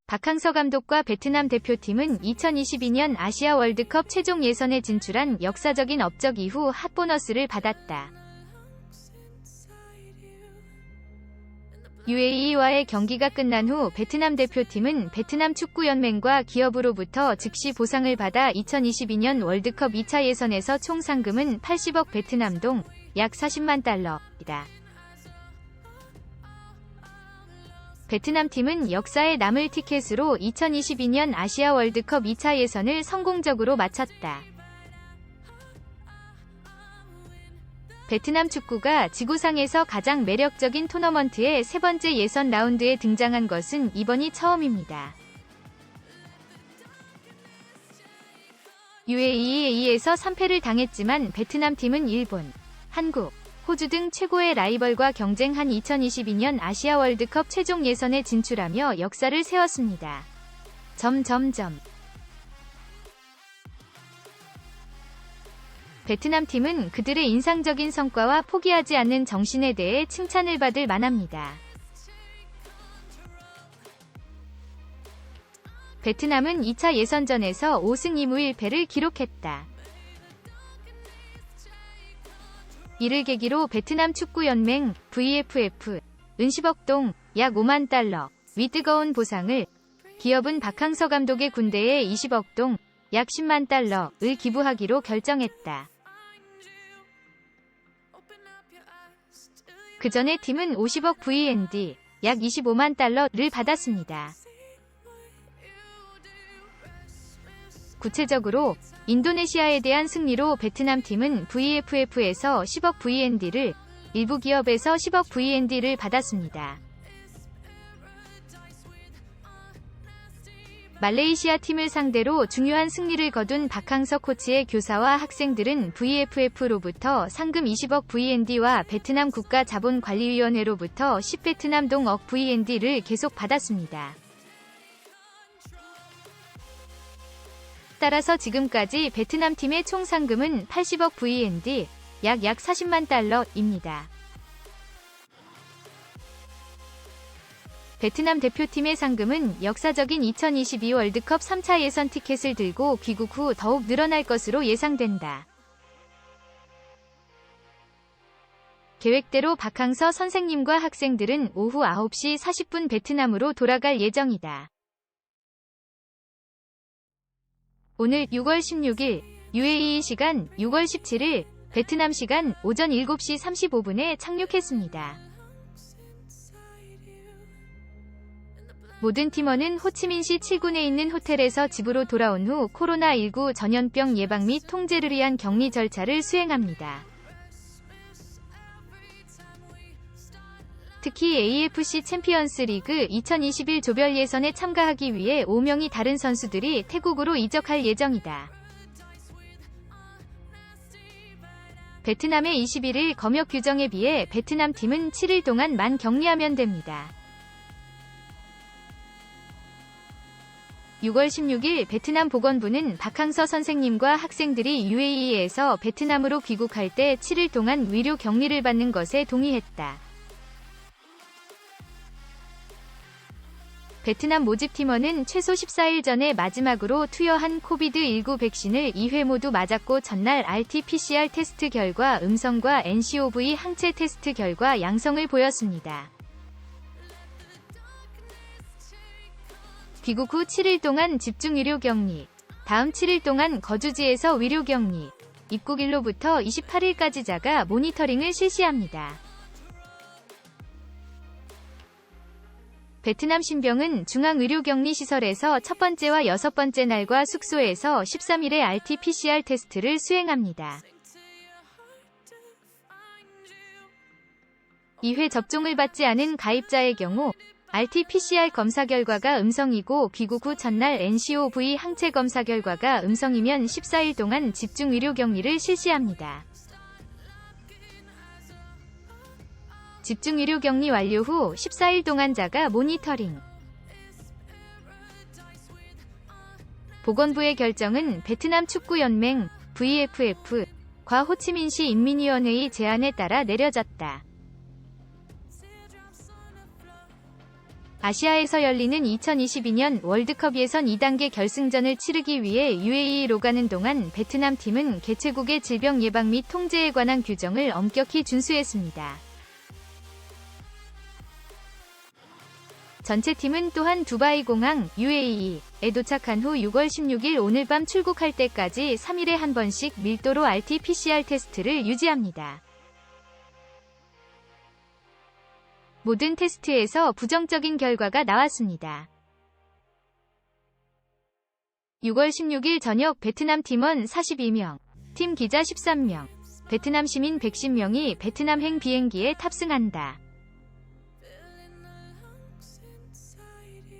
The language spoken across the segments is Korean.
박항서 감독과 베트남 대표팀은 2022년 아시아 월드컵 최종 예선에 진출한 역사적인 업적 이후 핫보너스를 받았다. UAE와의 경기가 끝난 후 베트남 대표팀은 베트남 축구연맹과 기업으로부터 즉시 보상을 받아 2022년 월드컵 2차 예선에서 총 상금은 80억 베트남 동 약 40만 달러이다. 베트남 팀은 역사에 남을 티켓으로 2022년 아시아 월드컵 2차 예선을 성공적으로 마쳤다. 베트남 축구가 지구상에서 가장 매력적인 토너먼트의 세 번째 예선 라운드에 등장한 것은 이번이 처음입니다. UAE에서 3패를 당했지만 베트남 팀은 일본, 한국, 호주 등 최고의 라이벌과 경쟁한 2022년 아시아 월드컵 최종 예선에 진출하며 역사를 세웠습니다. 베트남 팀은 그들의 인상적인 성과와 포기하지 않는 정신에 대해 칭찬을 받을 만합니다. 베트남은 2차 예선전에서 5승 2무 1패를 기록했다. 이를 계기로 베트남 축구연맹 VFF은 10억 동 약 5만 달러 위 뜨거운 보상을, 기업은 박항서 감독의 군대에 20억 동 약 10만 달러를 기부하기로 결정했다. 그 전에 팀은 50억 VND 약 25만 달러를 받았습니다. 구체적으로 인도네시아에 대한 승리로 베트남 팀은 VFF에서 10억 VND를, 일부 기업에서 10억 VND를 받았습니다. 말레이시아 팀을 상대로 중요한 승리를 거둔 박항서 코치의 교사와 학생들은 VFF로부터 상금 20억 VND와 베트남 국가자본관리위원회로부터 10베트남 동억 VND를 계속 받았습니다. 따라서 지금까지 베트남 팀의 총 상금은 80억 VND, 약 40만 달러입니다. 베트남 대표팀의 상금은 역사적인 2022 월드컵 3차 예선 티켓을 들고 귀국 후 더욱 늘어날 것으로 예상된다. 계획대로 박항서 선생님과 학생들은 오후 9시 40분 베트남으로 돌아갈 예정이다. 오늘 6월 16일 UAE 시간 6월 17일 베트남 시간 오전 7시 35분에 착륙했습니다. 모든 팀원은 호치민시 7군에 있는 호텔에서 집으로 돌아온 후 코로나19 전염병 예방 및 통제를 위한 격리 절차를 수행합니다. 특히 AFC 챔피언스 리그 2021 조별 예선에 참가하기 위해 5명이 다른 선수들이 태국으로 이적할 예정이다. 베트남의 21일 검역 규정에 비해 베트남 팀은 7일 동안 만 격리하면 됩니다. 6월 16일 베트남 보건부는 박항서 선생님과 학생들이 UAE에서 베트남으로 귀국할 때 7일 동안 위료 격리를 받는 것에 동의했다. 베트남 모집 팀원은 최소 14일 전에 마지막으로 투여한 코비드19 백신을 2회 모두 맞았고 전날 RT-PCR 테스트 결과 음성과 NCOV 항체 테스트 결과 양성을 보였습니다. 귀국 후 7일 동안 집중 위료 격리, 다음 7일 동안 거주지에서 위료 격리, 입국일로부터 28일까지 자가 모니터링을 실시합니다. 베트남 신병은 중앙의료격리시설에서 첫 번째와 여섯 번째 날과 숙소에서 13일에 RT-PCR 테스트를 수행합니다. 2회 접종을 받지 않은 가입자의 경우 RT-PCR 검사 결과가 음성이고 귀국 후 첫날 NCOV 항체 검사 결과가 음성이면 14일 동안 집중 의료 격리를 실시합니다. 집중 의료 격리 완료 후 14일 동안 자가 모니터링. 보건부의 결정은 베트남 축구연맹 VFF과 호치민시 인민위원회의 제안에 따라 내려졌다. 아시아에서 열리는 2022년 월드컵 예선 2단계 결승전을 치르기 위해 UAE로 가는 동안 베트남 팀은 개최국의 질병 예방 및 통제에 관한 규정을 엄격히 준수했습니다. 전체 팀은 또한 두바이 공항 UAE에 도착한 후 6월 16일 오늘 밤 출국할 때까지 3일에 한 번씩 밀도로 RT-PCR 테스트를 유지합니다. 모든 테스트에서 부정적인 결과가 나왔습니다. 6월 16일 저녁 베트남 팀원 42명, 팀 기자 13명, 베트남 시민 110명이 베트남행 비행기에 탑승한다.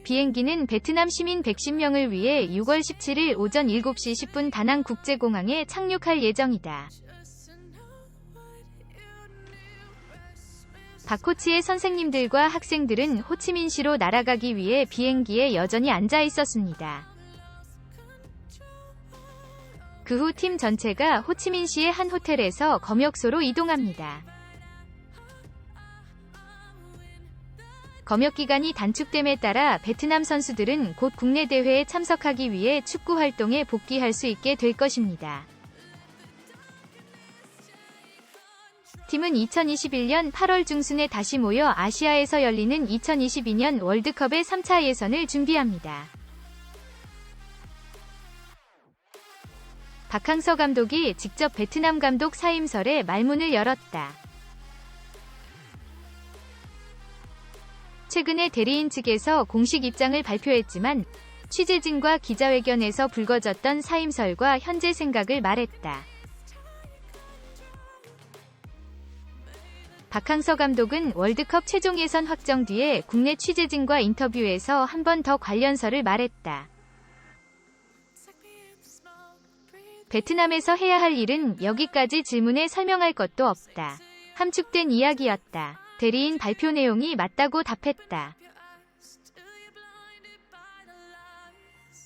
비행기는 베트남 시민 110명을 위해 6월 17일 오전 7시 10분 다낭 국제공항에 착륙할 예정이다. 박 코치의 선생님들과 학생들은 호치민시로 날아가기 위해 비행기에 여전히 앉아 있었습니다. 그 후 팀 전체가 호치민시의 한 호텔에서 검역소로 이동합니다. 검역 기간이 단축됨에 따라 베트남 선수들은 곧 국내 대회에 참석하기 위해 축구 활동에 복귀할 수 있게 될 것입니다. 팀은 2021년 8월 중순에 다시 모여 아시아에서 열리는 2022년 월드컵의 3차 예선을 준비합니다. 박항서 감독이 직접 베트남 감독 사임설에 말문을 열었다. 최근에 대리인 측에서 공식 입장을 발표했지만 취재진과 기자회견에서 불거졌던 사임설과 현재 생각을 말했다. 박항서 감독은 월드컵 최종 예선 확정 뒤에 국내 취재진과 인터뷰에서 한 번 더 관련설을 말했다. 베트남에서 해야 할 일은 여기까지 질문에 설명할 것도 없다. 함축된 이야기였다. 대리인 발표 내용이 맞다고 답했다.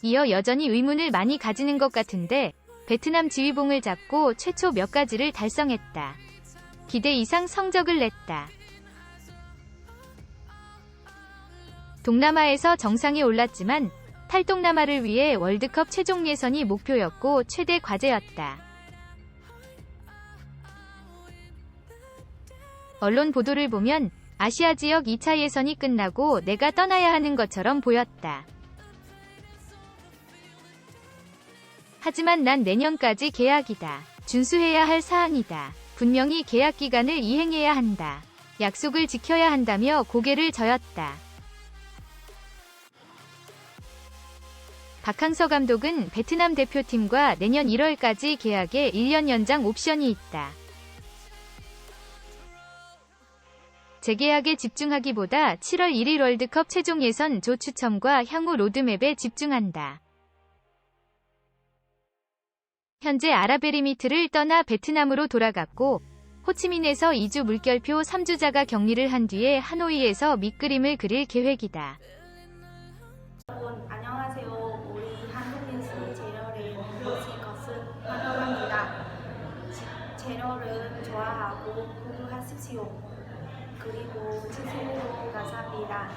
이어 여전히 의문을 많이 가지는 것 같은데 베트남 지휘봉을 잡고 최초 몇 가지를 달성했다. 기대 이상 성적을 냈다. 동남아에서 정상에 올랐지만 탈동남아를 위해 월드컵 최종 예선이 목표였고 최대 과제였다. 언론 보도를 보면 아시아 지역 2차 예선이 끝나고 내가 떠나야 하는 것처럼 보였다. 하지만 난 내년까지 계약이다. 준수해야 할 사항이다. 분명히 계약 기간을 이행해야 한다. 약속을 지켜야 한다며 고개를 저었다. 박항서 감독은 베트남 대표팀과 내년 1월까지 계약에 1년 연장 옵션이 있다. 재계약에 집중하기보다 7월 1일 월드컵 최종 예선 조 추첨과 향후 로드맵에 집중한다. 현재 아랍에미리트를 떠나 베트남으로 돌아갔고 호치민에서 2주 물결표 3주자가 격리를 한 뒤에 하노이에서 밑그림을 그릴 계획이다. 여러분 안녕하세요. 우리 한국뉴스 채널에 오신 것을 환영합니다. 채널을 좋아하고 구독하십시오. 그리고 지지해주셔서 감사합니다.